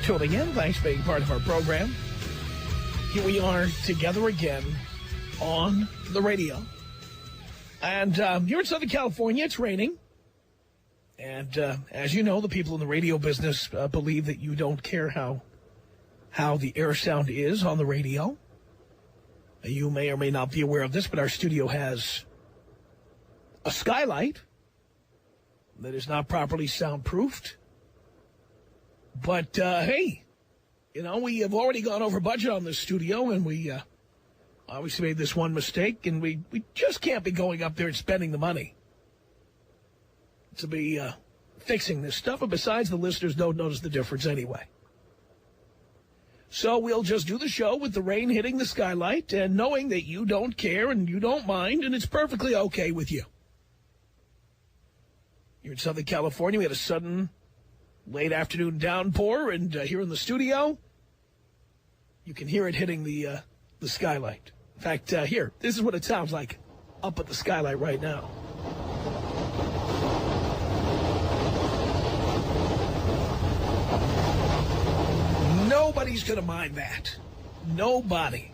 tuning in. Thanks for being part of our program. Here we are together again on the radio. And here in Southern California, it's raining. And as you know, the people in the radio business believe that you don't care how the air sound is on the radio. You may or may not be aware of this, but our studio has a skylight that is not properly soundproofed. But, hey, you know, we have already gone over budget on this studio, and we obviously made this one mistake, and we just can't be going up there and spending the money to be fixing this stuff. And besides, the listeners don't notice the difference anyway. So we'll just do the show with the rain hitting the skylight and knowing that you don't care and you don't mind, and it's perfectly okay with you. Here in Southern California, we had a sudden late afternoon downpour, and here in the studio, you can hear it hitting the skylight. In fact, here, this is what it sounds like up at the skylight right now. Nobody's going to mind that. Nobody.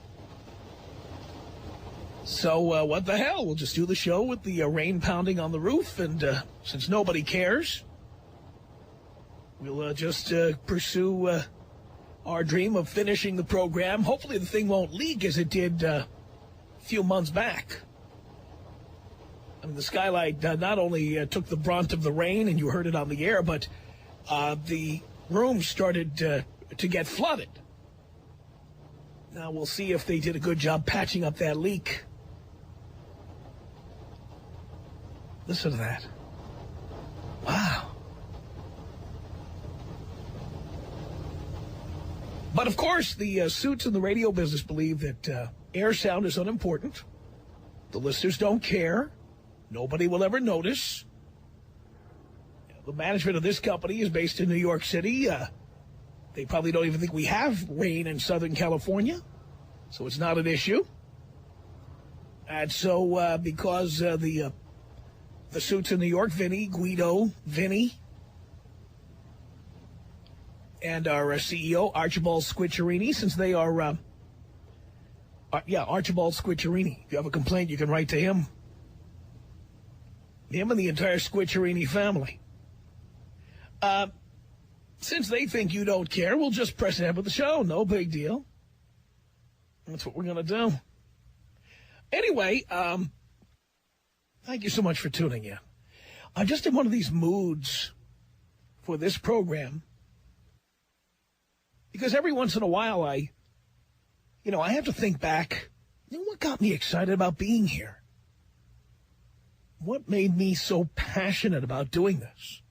So what the hell? We'll just do the show with the rain pounding on the roof, and since nobody cares, we'll just pursue our dream of finishing the program. Hopefully the thing won't leak as it did a few months back. I mean, the skylight not only took the brunt of the rain, and you heard it on the air, but the room started to get flooded. Now we'll see if they did a good job patching up that leak. Listen to that. Wow. But of course, the suits in the radio business believe that air sound is unimportant. The listeners don't care. Nobody will ever notice. The management of this company is based in New York City. They probably don't even think we have rain in Southern California, so it's not an issue. And so because the suits in New York, Vinny, Guido, Vinny, and our CEO, Archibald Squicciarini, since they are, Archibald Squicciarini. If you have a complaint, you can write to him. Him and the entire Squicciarini family. Since they think you don't care, we'll just press ahead with the show. No big deal. That's what we're going to do. Anyway, thank you so much for tuning in. I'm just in one of these moods for this program because every once in a while I have to think back. What got me excited about being here? What made me so passionate about doing this?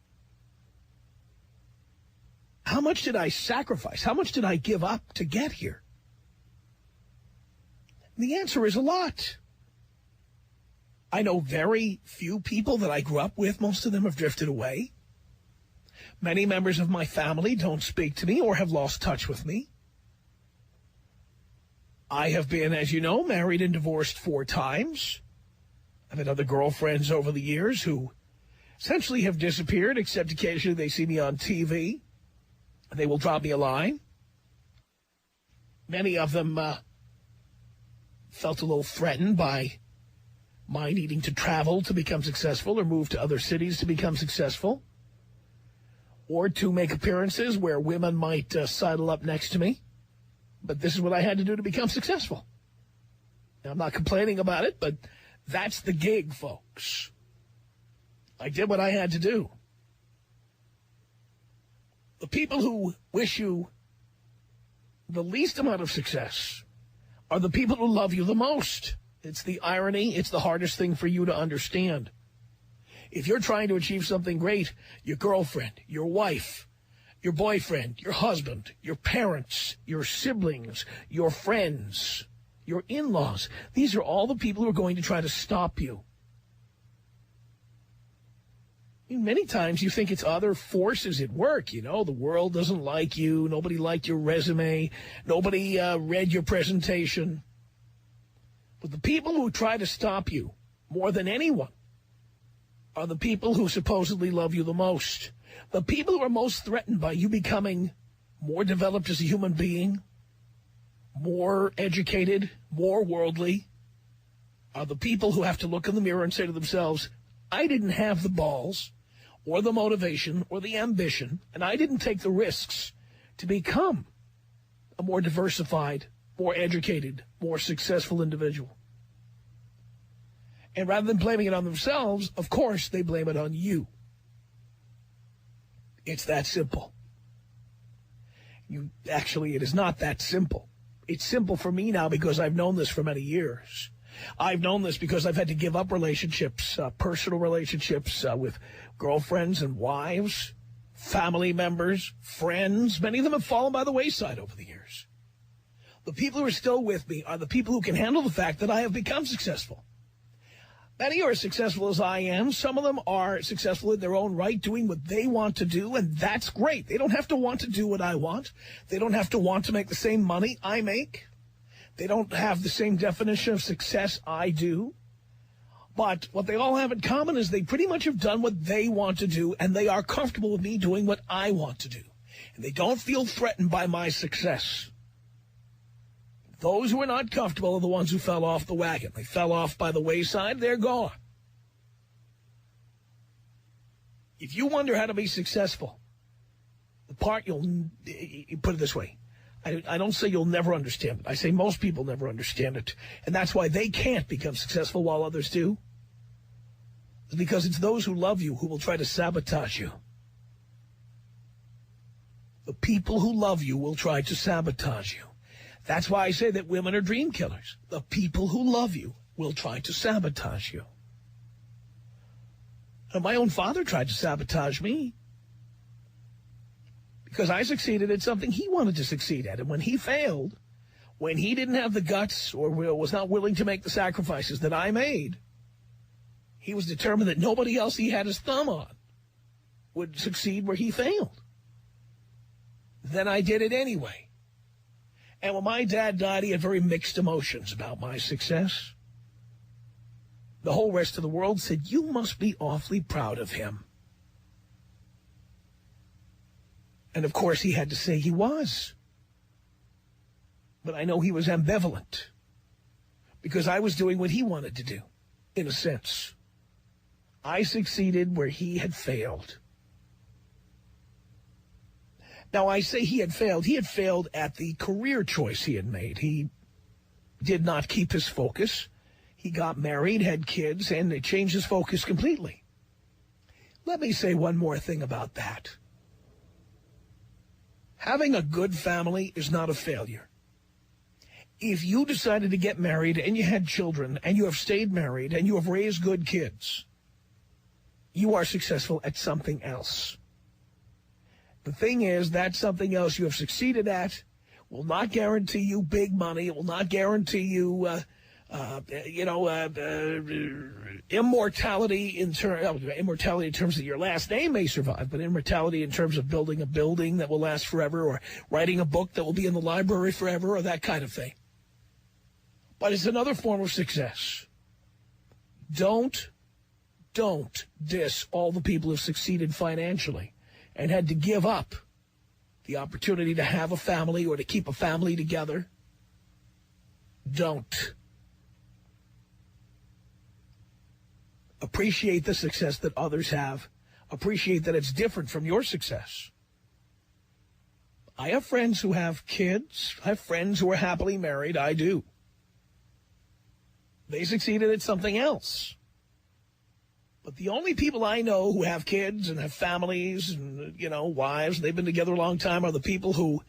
How much did I sacrifice? How much did I give up to get here? And the answer is a lot. I know very few people that I grew up with. Most of them have drifted away. Many members of my family don't speak to me or have lost touch with me. I have been, as you know, married and divorced 4 times. I've had other girlfriends over the years who essentially have disappeared, except occasionally they see me on TV. They will drop me a line. Many of them felt a little threatened by my needing to travel to become successful or move to other cities to become successful, or to make appearances where women might sidle up next to me. But this is what I had to do to become successful. Now, I'm not complaining about it, but that's the gig, folks. I did what I had to do. The people who wish you the least amount of success are the people who love you the most. It's the irony. It's the hardest thing for you to understand. If you're trying to achieve something great, your girlfriend, your wife, your boyfriend, your husband, your parents, your siblings, your friends, your in-laws, these are all the people who are going to try to stop you. Many times you think it's other forces at work. The world doesn't like you. Nobody liked your resume. Nobody read your presentation. But the people who try to stop you more than anyone are the people who supposedly love you the most. The people who are most threatened by you becoming more developed as a human being, more educated, more worldly, are the people who have to look in the mirror and say to themselves, I didn't have the balls or the motivation or the ambition, and I didn't take the risks to become a more diversified, more educated, more successful individual. And rather than blaming it on themselves, of course, they blame it on you. It's that simple. Actually, it is not that simple. It's simple for me now because I've known this for many years. I've known this because I've had to give up relationships, personal relationships with girlfriends and wives, family members, friends. Many of them have fallen by the wayside over the years. The people who are still with me are the people who can handle the fact that I have become successful. Many are as successful as I am. Some of them are successful in their own right, doing what they want to do, and that's great. They don't have to want to do what I want. They don't have to want to make the same money I make. They don't have the same definition of success I do. But what they all have in common is they pretty much have done what they want to do, and they are comfortable with me doing what I want to do. And they don't feel threatened by my success. Those who are not comfortable are the ones who fell off the wagon. They fell off by the wayside. They're gone. If you wonder how to be successful, the part you put it this way. I don't say you'll never understand it. I say most people never understand it. And that's why they can't become successful while others do. It's because it's those who love you who will try to sabotage you. The people who love you will try to sabotage you. That's why I say that women are dream killers. The people who love you will try to sabotage you. And my own father tried to sabotage me because I succeeded at something he wanted to succeed at. And when he failed, when he didn't have the guts or was not willing to make the sacrifices that I made, he was determined that nobody else he had his thumb on would succeed where he failed. Then I did it anyway. And when my dad died, he had very mixed emotions about my success. The whole rest of the world said, you must be awfully proud of him. And, of course, he had to say he was. But I know he was ambivalent because I was doing what he wanted to do, in a sense. I succeeded where he had failed. Now, I say he had failed. He had failed at the career choice he had made. He did not keep his focus. He got married, had kids, and it changed his focus completely. Let me say one more thing about that. Having a good family is not a failure. If you decided to get married and you had children and you have stayed married and you have raised good kids, you are successful at something else. The thing is, that something else you have succeeded at will not guarantee you big money. It will not guarantee you, immortality in terms of your last name may survive, but immortality in terms of building a building that will last forever or writing a book that will be in the library forever or that kind of thing. But it's another form of success. Don't diss all the people who have succeeded financially and had to give up the opportunity to have a family or to keep a family together. Don't. Appreciate the success that others have. Appreciate that it's different from your success. I have friends who have kids. I have friends who are happily married. I do. They succeeded at something else. But the only people I know who have kids and have families and, wives, and they've been together a long time, are the people who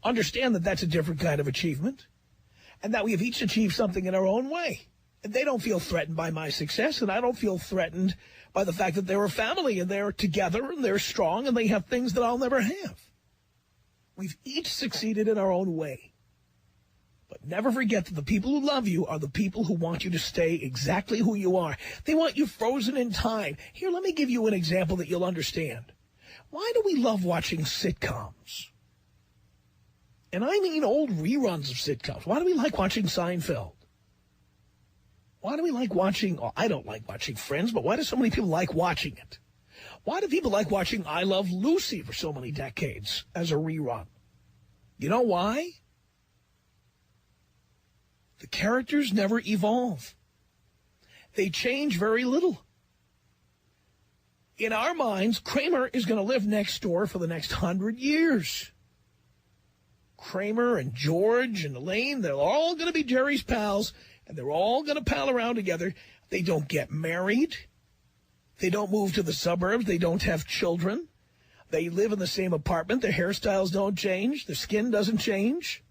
understand that that's a different kind of achievement and that we have each achieved something in our own way. And they don't feel threatened by my success, and I don't feel threatened by the fact that they're a family and they're together and they're strong and they have things that I'll never have. We've each succeeded in our own way. But never forget that the people who love you are the people who want you to stay exactly who you are. They want you frozen in time. Here, let me give you an example that you'll understand. Why do we love watching sitcoms? And I mean old reruns of sitcoms. Why do we like watching Seinfeld? Why do we like watching, I don't like watching Friends, but why do so many people like watching it? Why do people like watching I Love Lucy for so many decades as a rerun? You know why? The characters never evolve. They change very little. In our minds, Kramer is going to live next door for the next 100 years. Kramer and George and Elaine, they're all going to be Jerry's pals, and they're all going to pal around together. They don't get married. They don't move to the suburbs. They don't have children. They live in the same apartment. Their hairstyles don't change. Their skin doesn't change.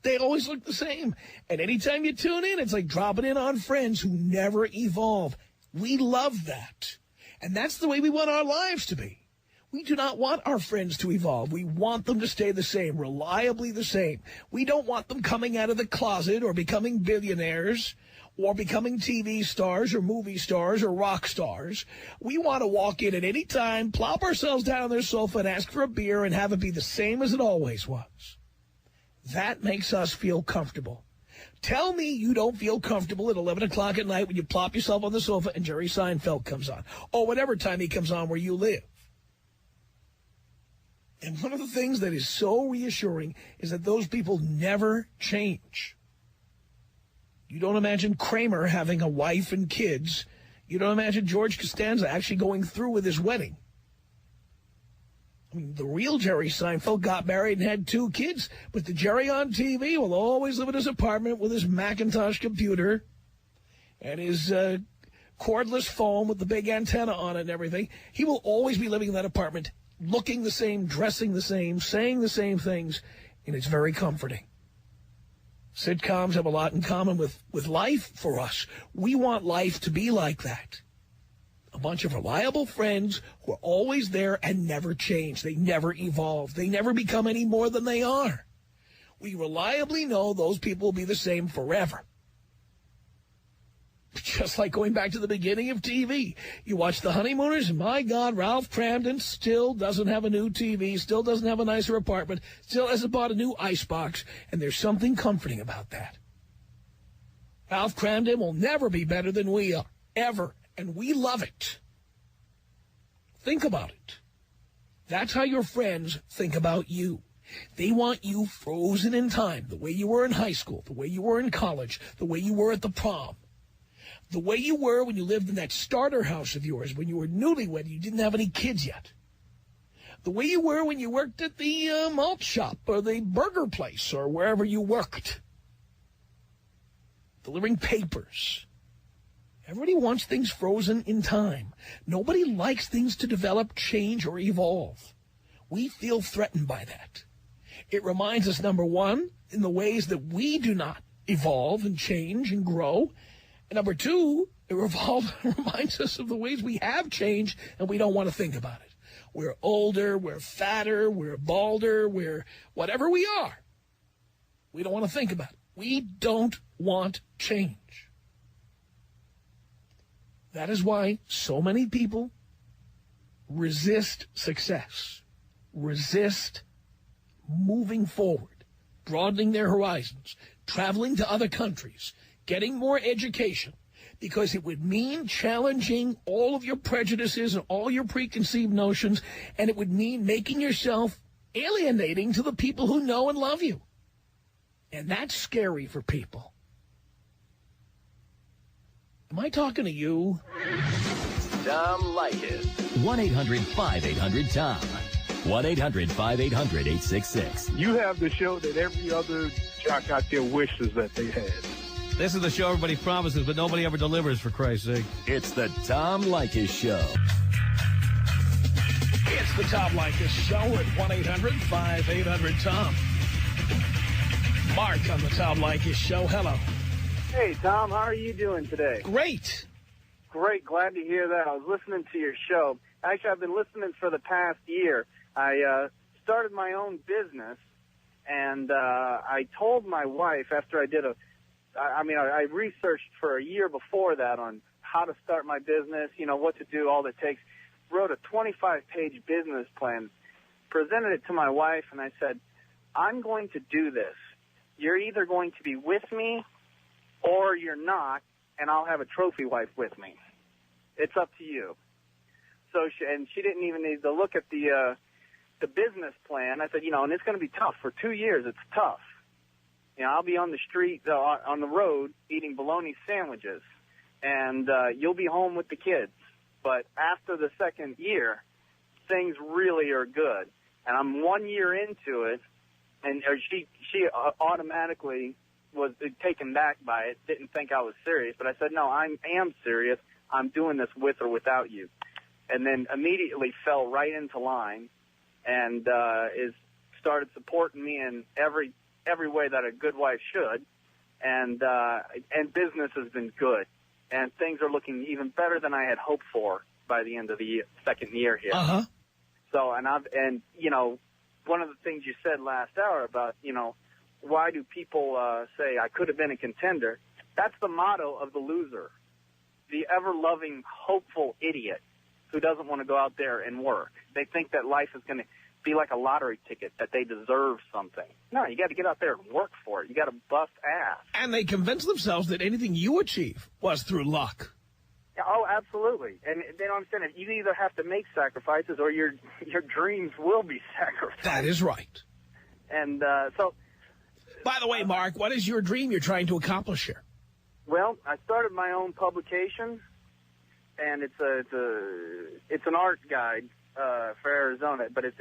They always look the same. And anytime you tune in, it's like dropping in on friends who never evolve. We love that. And that's the way we want our lives to be. We do not want our friends to evolve. We want them to stay the same, reliably the same. We don't want them coming out of the closet or becoming billionaires or becoming TV stars or movie stars or rock stars. We want to walk in at any time, plop ourselves down on their sofa and ask for a beer and have it be the same as it always was. That makes us feel comfortable. Tell me you don't feel comfortable at 11 o'clock at night when you plop yourself on the sofa and Jerry Seinfeld comes on, or whatever time he comes on where you live. And one of the things that is so reassuring is that those people never change. You don't imagine Kramer having a wife and kids. You don't imagine George Costanza actually going through with his wedding. I mean, the real Jerry Seinfeld got married and had 2 kids, but the Jerry on TV will always live in his apartment with his Macintosh computer and his cordless phone with the big antenna on it and everything. He will always be living in that apartment, looking the same, dressing the same, saying the same things, and it's very comforting. Sitcoms have a lot in common with life for us. We want life to be like that. A bunch of reliable friends who are always there and never change. They never evolve. They never become any more than they are. We reliably know those people will be the same forever. Just like going back to the beginning of TV. You watch The Honeymooners, and my God, Ralph Kramden still doesn't have a new TV, still doesn't have a nicer apartment, still hasn't bought a new icebox, and there's something comforting about that. Ralph Kramden will never be better than we are, ever, and we love it. Think about it. That's how your friends think about you. They want you frozen in time, the way you were in high school, the way you were in college, the way you were at the prom. The way you were when you lived in that starter house of yours, when you were newlywed, you didn't have any kids yet. The way you were when you worked at the malt shop or the burger place or wherever you worked. Delivering papers. Everybody wants things frozen in time. Nobody likes things to develop, change, or evolve. We feel threatened by that. It reminds us, number one, in the ways that we do not evolve and change and grow. And number two, it reminds us of the ways we have changed and we don't want to think about it. We're older, we're fatter, we're balder, we're whatever we are. We don't want to think about it. We don't want change. That is why so many people resist success, resist moving forward, broadening their horizons, traveling to other countries, getting more education, because it would mean challenging all of your prejudices and all your preconceived notions, and it would mean making yourself alienating to the people who know and love you. And that's scary for people. Am I talking to you? Tom Leykis. 1-800-5800-TOM. 1-800-5800-866. You have the show that every other jock out there wishes that they had. This is the show everybody promises, but nobody ever delivers, for Christ's sake. It's the Tom Leykis Show. It's the Tom Leykis Show at 1-800-5800-TOM. Mark on the Tom Leykis Show. Hello. Hey, Tom. How are you doing today? Great. Great. Glad to hear that. I was listening to your show. Actually, I've been listening for the past year. I started my own business, and I told my wife after I did I researched for a year before that on how to start my business, what to do, all that takes. Wrote a 25-page business plan, presented it to my wife, and I said, I'm going to do this. You're either going to be with me or you're not, and I'll have a trophy wife with me. It's up to you. So she didn't even need to look at the the business plan, I said, and it's going to be tough. For 2 years, it's tough. I'll be on the street, on the road, eating bologna sandwiches, and you'll be home with the kids. But after the second year, things really are good. And I'm 1 year into it, and she automatically was taken back by it, didn't think I was serious. But I said, no, I am serious. I'm doing this with or without you. And then immediately fell right into line and started supporting me in every way that a good wife should. And business has been good. And things are looking even better than I had hoped for by the end of the second year here. Uh-huh. So, one of the things you said last hour about, why do people say I could have been a contender? That's the motto of the loser, the ever-loving, hopeful idiot who doesn't want to go out there and work. They think that life is going to be like a lottery ticket, that they deserve something. No, you got to get out there and work for it. You got to bust ass. And they convince themselves that anything you achieve was through luck. Oh, absolutely. And they don't understand it. You either have to make sacrifices or your dreams will be sacrificed. That is right. And By the way, Mark, what is your dream you're trying to accomplish here? Well, I started my own publication, and it's an art guide for Arizona, but it's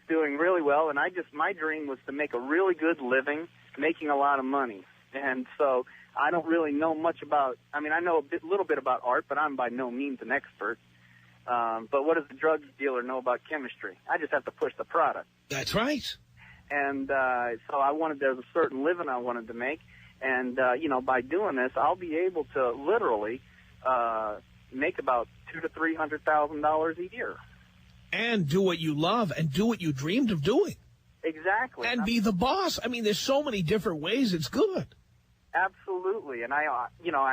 doing really well. And my dream was to make a really good living, making a lot of money. And so I don't really know much about. I know a little bit about art, but I'm by no means an expert. But what does the drug dealer know about chemistry? I just have to push the product. That's right. And so there's a certain living I wanted to make. And, by doing this, I'll be able to literally make about $200,000 to $300,000 a year. And do what you love and do what you dreamed of doing. Exactly. And be the boss. There's so many different ways it's good. Absolutely. And I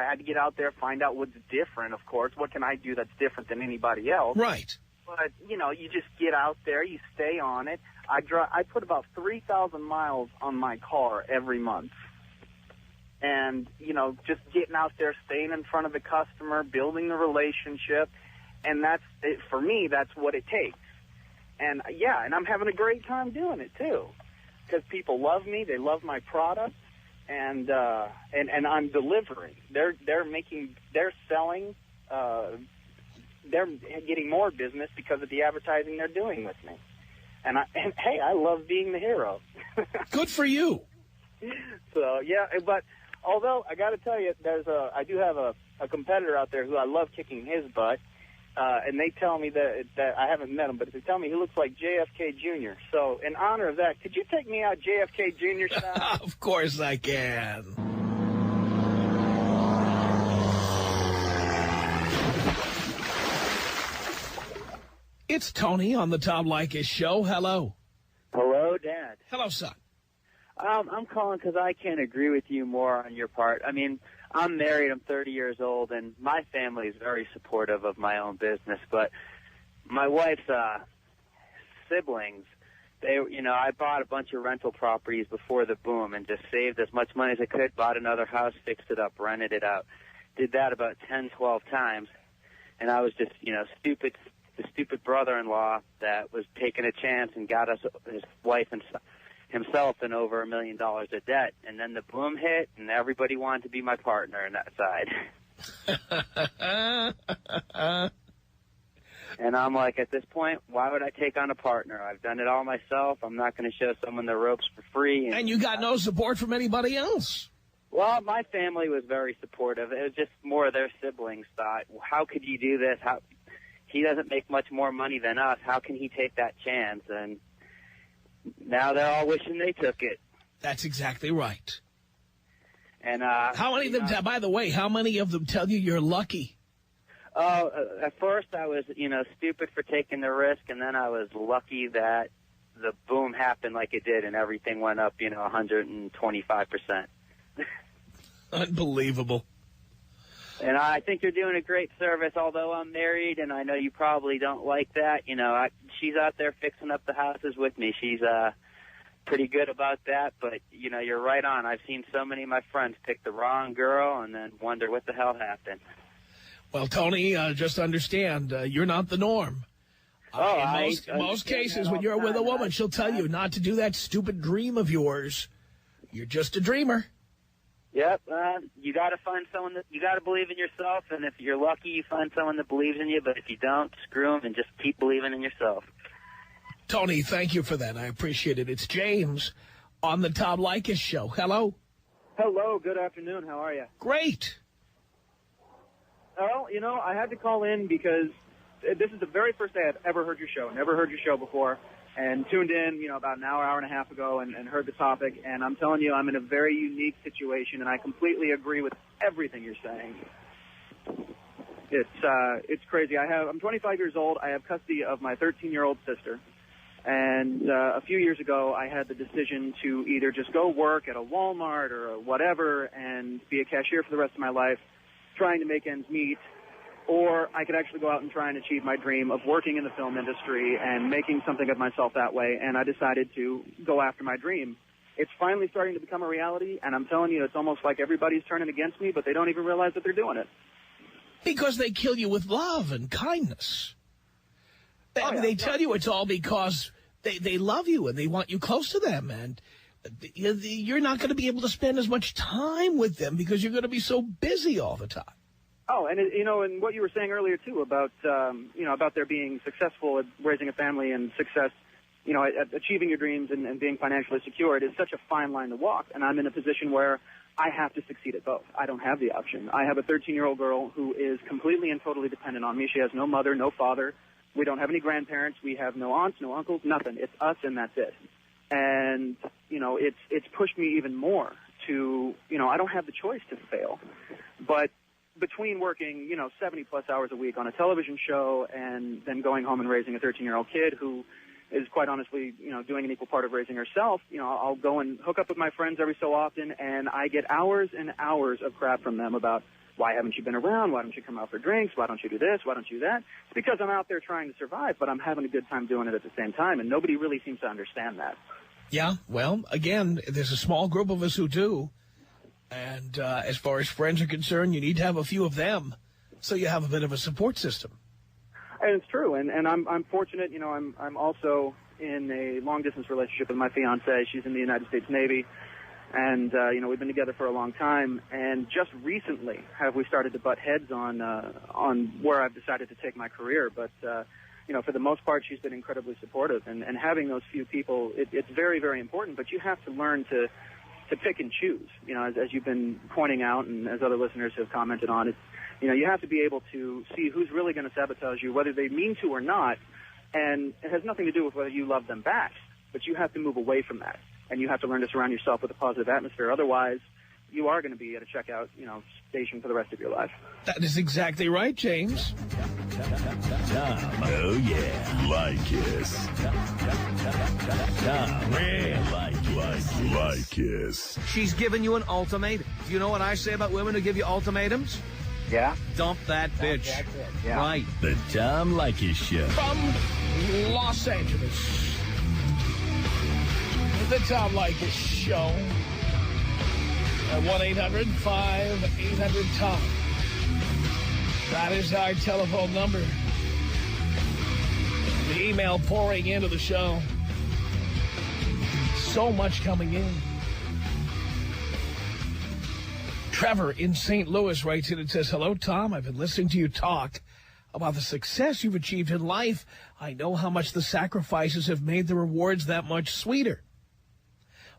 had to get out there, find out what's different, of course. What can I do that's different than anybody else? Right. But, you just get out there, you stay on it. I put about 3,000 miles on my car every month. And, just getting out there, staying in front of the customer, building the relationship. And for me, that's what it takes. And, and I'm having a great time doing it, too. Because people love me, they love my product, and I'm delivering. They're selling, they're getting more business because of the advertising they're doing with me. And hey, I love being the hero. Good for you. So, but although I got to tell you, I do have a competitor out there who I love kicking his butt, and they tell me that I haven't met him, but they tell me he looks like JFK Jr. So, in honor of that, could you take me out JFK Jr. style? Of course I can. It's Tony on the Tom Leykis Show. Hello. Hello, Dad. Hello, son. I'm calling because I can't agree with you more on your part. I'm married. I'm 30 years old, and my family is very supportive of my own business. But my wife's siblings, I bought a bunch of rental properties before the boom and just saved as much money as I could, bought another house, fixed it up, rented it out. Did that about 10, 12 times, and I was just, the stupid brother-in-law that was taking a chance and got us, his wife and himself, in over $1 million of debt. And then the boom hit, and everybody wanted to be my partner on that side. And I'm like, at this point, why would I take on a partner? I've done it all myself. I'm not going to show someone the ropes for free. And you got no support from anybody else. Well, my family was very supportive. It was just more their siblings thought, how could you do this? He doesn't make much more money than us. How can he take that chance? And now they're all wishing they took it. That's exactly right. And how many of them, by the way, how many of them tell you you're lucky? Oh, at first I was, stupid for taking the risk, and then I was lucky that the boom happened like it did, and everything went up, 125%. Unbelievable. And I think you're doing a great service, although I'm married, and I know you probably don't like that. She's out there fixing up the houses with me. She's pretty good about that, but, you're right on. I've seen so many of my friends pick the wrong girl and then wonder what the hell happened. Well, Tony, just understand, you're not the norm. In most cases, when you're with a woman, she'll tell you not to do that stupid dream of yours. You're just a dreamer. Yep, you got to find someone you got to believe in yourself, and if you're lucky, you find someone that believes in you. But if you don't, screw them and just keep believing in yourself. Tony, thank you for that. I appreciate it. It's James on the Tom Leykis Show. Hello. Hello. Good afternoon. How are you? Great. Well, I had to call in because this is the very first day I've ever heard your show. Never heard your show before. And tuned in, about an hour and a half ago and heard the topic. And I'm telling you, I'm in a very unique situation, and I completely agree with everything you're saying. It's crazy. I'm 25 years old. I have custody of my 13-year-old sister. And a few years ago, I had the decision to either just go work at a Walmart or whatever and be a cashier for the rest of my life, trying to make ends meet, or I could actually go out and try and achieve my dream of working in the film industry and making something of myself that way, and I decided to go after my dream. It's finally starting to become a reality, and I'm telling you, it's almost like everybody's turning against me, but they don't even realize that they're doing it. Because they kill you with love and kindness. They tell you it's all because they love you and they want you close to them, and you're not going to be able to spend as much time with them because you're going to be so busy all the time. Oh, and and what you were saying earlier too about about their being successful at raising a family and success, at achieving your dreams and being financially secure, it is such a fine line to walk. And I'm in a position where I have to succeed at both. I don't have the option. I have a 13-year-old girl who is completely and totally dependent on me. She has no mother, no father. We don't have any grandparents. We have no aunts, no uncles, nothing. It's us, and that's it. And it's pushed me even more to I don't have the choice to fail, but between working, 70-plus hours a week on a television show and then going home and raising a 13-year-old kid who is quite honestly, doing an equal part of raising herself, I'll go and hook up with my friends every so often, and I get hours and hours of crap from them about, why haven't you been around? Why don't you come out for drinks? Why don't you do this? Why don't you do that? It's because I'm out there trying to survive, but I'm having a good time doing it at the same time, and nobody really seems to understand that. Yeah, well, again, there's a small group of us who do. And as far as friends are concerned, you need to have a few of them so you have a bit of a support system. And it's true, and I'm fortunate. I'm also in a long-distance relationship with my fiancée. She's in the United States Navy, and we've been together for a long time. And just recently have we started to butt heads on where I've decided to take my career. But for the most part, she's been incredibly supportive, and having those few people, it's very, very important. But you have to learn to pick and choose, as you've been pointing out and as other listeners have commented on. It's, you have to be able to see who's really going to sabotage you, whether they mean to or not, and it has nothing to do with whether you love them back, but you have to move away from that, and you have to learn to surround yourself with a positive atmosphere. Otherwise, you are going to be at a checkout, station for the rest of your life. That is exactly right, James. Oh, yeah. Leykis. Leykis. She's giving you an ultimatum. Do you know what I say about women who give you ultimatums? Yeah? Dump that bitch. That's it. Yeah. Right. The Tom Leykis Show. From Los Angeles, the Tom Leykis Show at 1-800-5800-TOM. That is our telephone number. The email pouring into the show. So much coming in. Trevor in St. Louis writes in and says, hello, Tom. I've been listening to you talk about the success you've achieved in life. I know how much the sacrifices have made the rewards that much sweeter.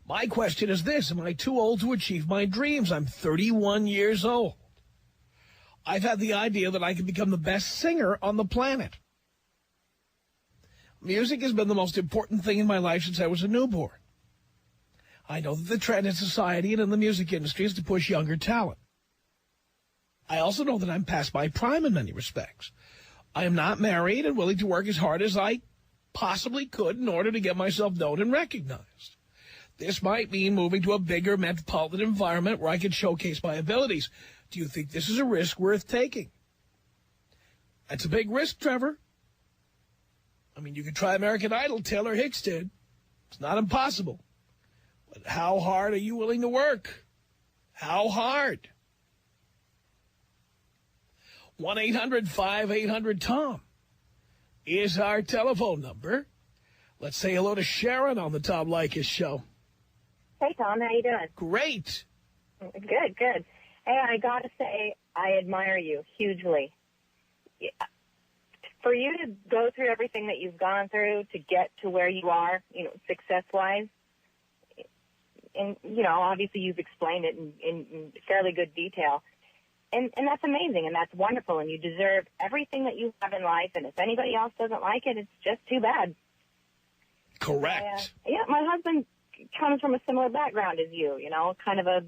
My question is this. Am I too old to achieve my dreams? I'm 31 years old. I've had the idea that I could become the best singer on the planet. Music has been the most important thing in my life since I was a newborn. I know that the trend in society and in the music industry is to push younger talent. I also know that I'm past my prime in many respects. I am not married and willing to work as hard as I possibly could in order to get myself known and recognized. This might mean moving to a bigger metropolitan environment where I can showcase my abilities. Do you think this is a risk worth taking? That's a big risk, Trevor. I mean, you could try American Idol. Taylor Hicks did. It's not impossible. But how hard are you willing to work? How hard? 1-800-5800-TOM. is our telephone number. Let's say hello to Sharon on the Tom Leykis Show. Hey, Tom. How you doing? Great. Good, good. Hey, I got to say, I admire you hugely. Yeah. For you to go through everything that you've gone through to get to where you are, success-wise, and, obviously you've explained it in fairly good detail. And that's amazing, and that's wonderful, and you deserve everything that you have in life, and if anybody else doesn't like it, it's just too bad. Correct. My husband comes from a similar background as you, kind of a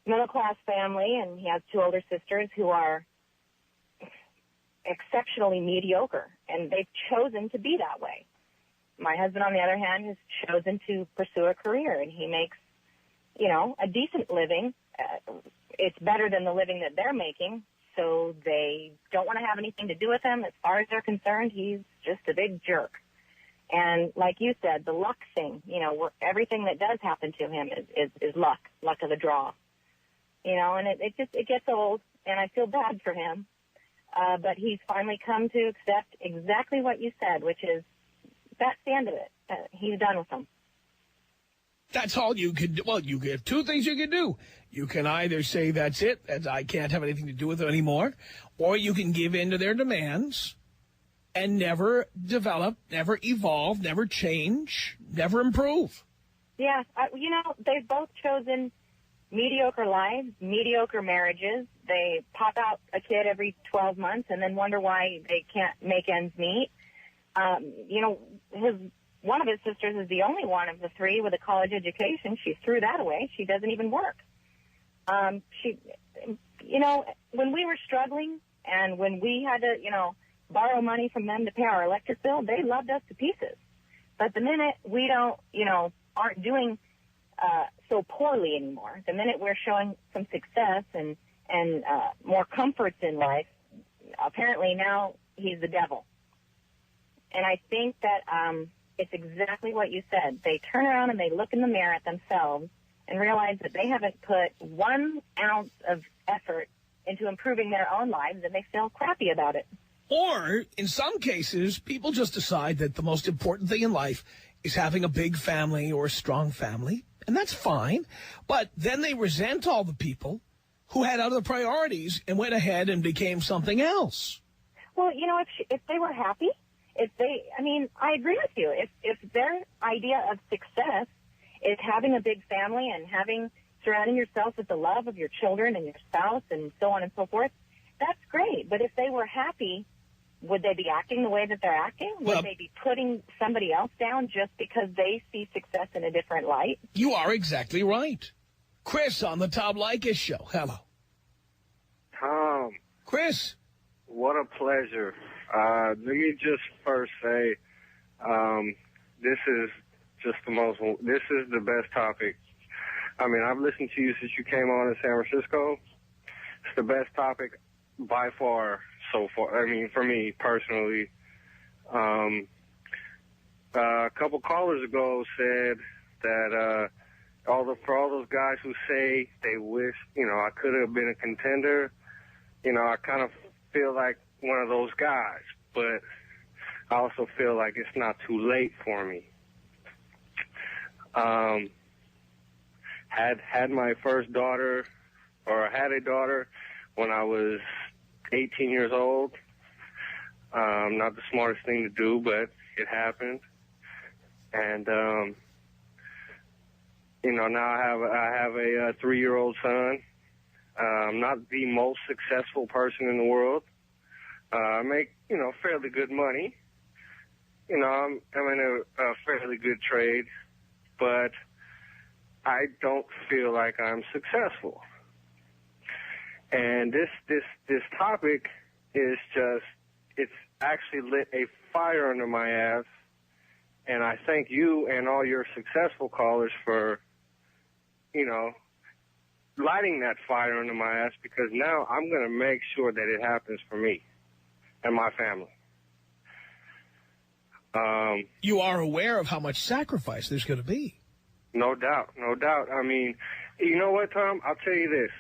middle-class family, and he has 2 older sisters who are exceptionally mediocre, and they've chosen to be that way. My husband, on the other hand, has chosen to pursue a career, and he makes, a decent living. It's better than the living that they're making, so they don't want to have anything to do with him. As far as they're concerned, he's just a big jerk. And like you said, the luck thing, everything that does happen to him is luck of the draw. And it gets old, and I feel bad for him. But he's finally come to accept exactly what you said, which is that's the end of it. He's done with them. That's all you can do. Well, you have 2 things you can do. You can either say that's it, that I can't have anything to do with it anymore, or you can give in to their demands and never develop, never evolve, never change, never improve. Yeah, they've both chosen mediocre lives, mediocre marriages. They pop out a kid every 12 months and then wonder why they can't make ends meet. One of his sisters is the only one of the 3 with a college education. She threw that away. She doesn't even work. When we were struggling and when we had to, borrow money from them to pay our electric bill, they loved us to pieces. But the minute we aren't doing so poorly anymore, the minute we're showing some success and more comforts in life, apparently now he's the devil. And I think that it's exactly what you said. They turn around and they look in the mirror at themselves and realize that they haven't put 1 ounce of effort into improving their own lives, and they feel crappy about it. Or, in some cases, people just decide that the most important thing in life is having a big family or a strong family, and that's fine. But then they resent all the people who had other priorities and went ahead and became something else. Well, if they were happy, I agree with you. If their idea of success is having a big family and surrounding yourself with the love of your children and your spouse and so on and so forth, that's great. But if they were happy, would they be acting the way that they're acting? Would they be putting somebody else down just because they see success in a different light? You are exactly right. Chris on the Tom Leykis Show. Hello. Tom. Chris. What a pleasure. Let me just first say, this is the best topic. I mean, I've listened to you since you came on in San Francisco. It's the best topic by far so far. I mean, for me personally. A couple callers ago said that for all those guys who say they wish, I could have been a contender, I kind of feel like one of those guys, but I also feel like it's not too late for me. Had my first daughter, or had a daughter when I was 18 years old. Not the smartest thing to do, but it happened. And, now I have a 3-year-old son. I'm not the most successful person in the world. I make, fairly good money. I'm in a fairly good trade, but I don't feel like I'm successful. And this topic is it's actually lit a fire under my ass. And I thank you and all your successful callers for, lighting that fire under my ass, because now I'm going to make sure that it happens for me and my family. You are aware of how much sacrifice there's going to be. No doubt, no doubt. I mean, you know what, Tom? I'll tell you this.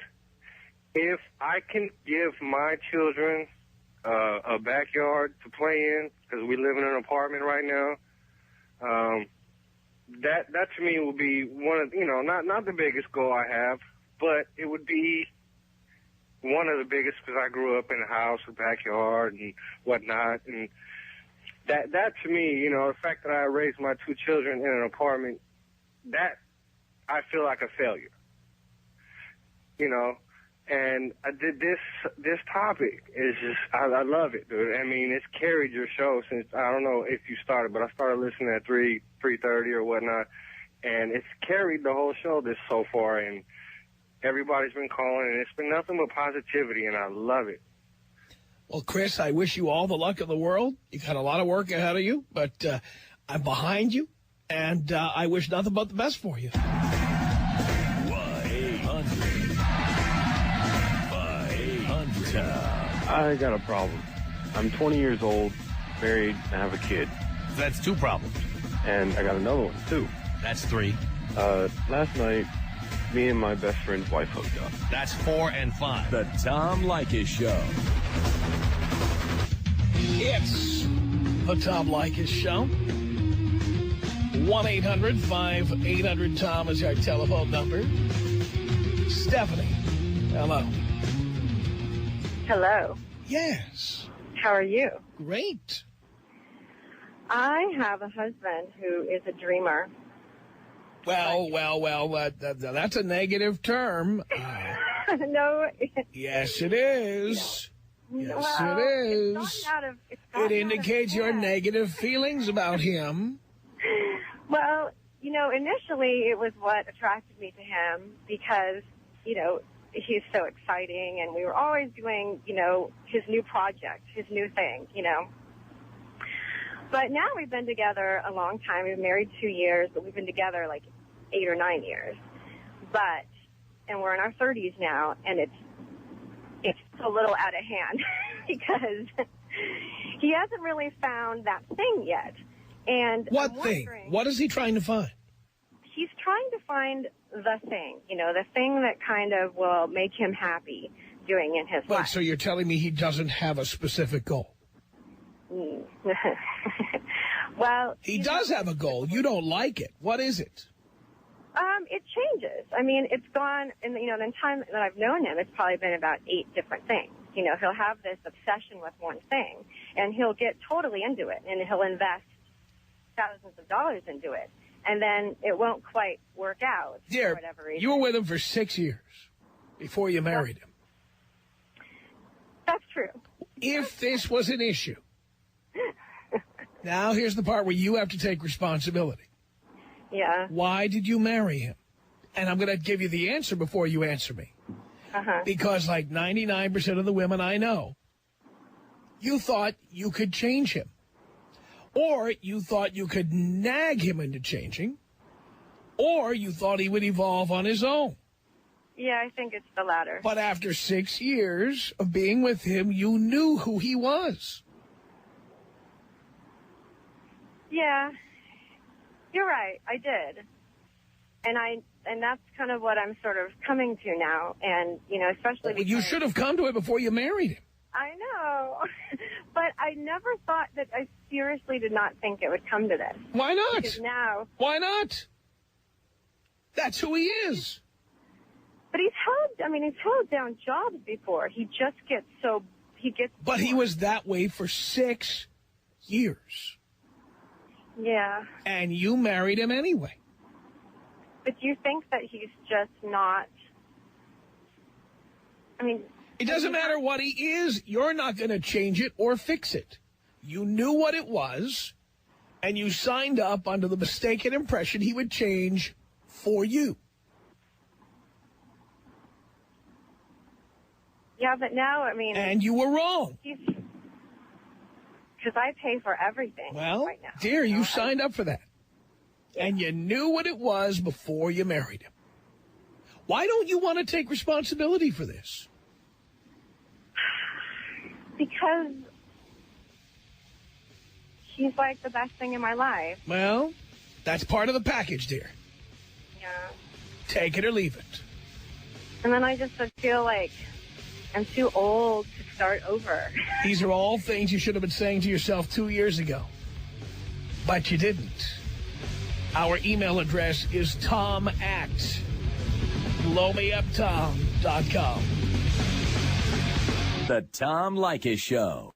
If I can give my children a backyard to play in because we live in an apartment right now. That to me would be one of, not the biggest goal I have, but it would be one of the biggest because I grew up in a house, a backyard, and whatnot. And that to me, the fact that I raised my 2 children in an apartment, that I feel like a failure. And I did this topic is just, I love it, dude. I mean, it's carried your show since, I don't know if you started, but I started listening at 3:30 or whatnot, and it's carried the whole show so far, and everybody's been calling, and it's been nothing but positivity, and I love it. Well, Chris, I wish you all the luck in the world. You've got a lot of work ahead of you, but I'm behind you, and I wish nothing but the best for you. 1-800-5800-TOM. I got a problem. I'm 20 years old, married, and I have a kid. That's 2 problems. And I got another one, too. That's 3. Last night, me and my best friend's wife hooked up. That's 4 and 5. The Tom Leykis Show. It's the Tom Leykis Show. 1-800-5800-TOM is our telephone number. Stephanie, hello. Hello. Yes. How are you? Great. I have a husband who is a dreamer. Well, that's a negative term. No. Yes, it is. Yes, Well, it is. it's gotten It indicates out of your hand. negative feelings about him. Well, initially it was what attracted me to him because, he's so exciting and we were always doing, his new project, his new thing, But now we've been together a long time. We've been married 2 years, but we've been together like 8 or 9 years. And we're in our 30s now, and it's a little out of hand because he hasn't really found that thing yet. And What thing? What is he trying to find? He's trying to find the thing, the thing that kind of will make him happy doing in his Wait, life. so you're telling me he doesn't have a specific goal? Well, He does have a goal. You don't like it. What is it? It changes. I mean, it's gone, in the time that I've known him, it's probably been about 8 different things. He'll have this obsession with one thing, and he'll get totally into it, and he'll invest thousands of dollars into it, and then it won't quite work out for Dear, whatever reason. you were with him for 6 years before you married him. That's true. If this was an issue, now here's the part where you have to take responsibility. Yeah. Why did you marry him? And I'm going to give you the answer before you answer me. Because like 99% of the women I know, you thought you could change him. Or you thought you could nag him into changing. Or you thought he would evolve on his own. Yeah, I think it's the latter. But after 6 years of being with him, you knew who he was. Yeah, you're right. I did. And that's kind of what I'm sort of coming to now. And, especially Well, you should have come to it before you married him. I know. But I never thought that, I seriously did not think it would come to this. Why not? Because now. Why not? That's who he is. But he's held down jobs before. He just gets But he was that way for 6 years. Yeah. And you married him anyway. But do you think that he's just not, It doesn't matter what he is. You're not going to change it or fix it. You knew what it was, and you signed up under the mistaken impression he would change for you. Yeah, but now, And you were wrong. Because I pay for everything Well, right now. dear, you signed up for that. And you knew what it was before you married him. Why don't you want to take responsibility for this? Because he's like the best thing in my life. Well, that's part of the package, dear. Yeah. Take it or leave it. And then I just feel like I'm too old to start over. These are all things you should have been saying to yourself 2 years ago, but you didn't. Our email address is tom@blowmeuptom.com. The Tom Leykis Show.